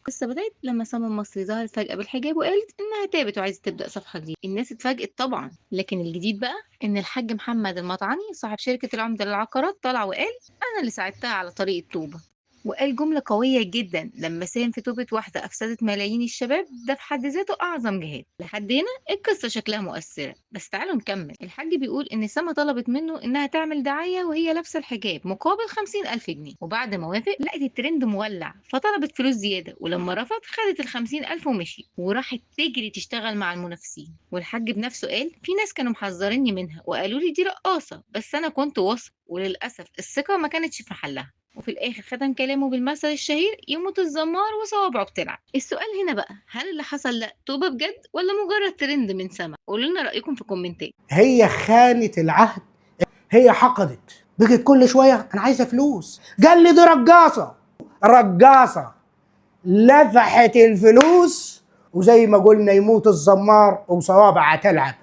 القصة بدأت لما سما المصري ظهرت فجأة بالحجاب وقالت إنها تابت وعايزة تبدأ صفحة جديدة. الناس اتفاجئت طبعا، لكن الجديد بقى إن الحاج محمد المطعني صاحب شركة العمدة للعقارات طلع وقال أنا اللي ساعدتها على طريق التوبة. وقال جملة قوية جدا: لما ساهم في توبة واحدة أفسدت ملايين الشباب ده في حد ذاته أعظم جهاد. لحد هنا القصة شكلها مؤثرة، بس تعالوا نكمل. الحاج بيقول إن سما طلبت منه إنها تعمل دعاية وهي لابسة الحجاب مقابل 50,000 جنيه، وبعد ما وافق لقت الترند مولع فطلبت فلوس زيادة، ولما رفض خدت ال50,000 ومشي وراحت تجري تشتغل مع المنافسين. والحاج بنفسه قال في ناس كانوا محذريني منها وقالوا لي دي رقاصة، بس أنا كنت واثق، وللأسف الثقة ما كانتش في محلها. وفي الآخر ختم كلامه بالمثل الشهير: يموت الزمار وصوابعه بتلعب. السؤال هنا بقى، هل اللي حصل ده توبة بجد ولا مجرد ترند من سما؟ قولوا لنا رأيكم في الكومنتات. هي خانت العهد، هي حقدت، بقت كل شويه انا عايزه فلوس. قال لي دي رقاصه، رقاصه لفحت الفلوس، وزي ما قلنا يموت الزمار وصوابعها تلعب.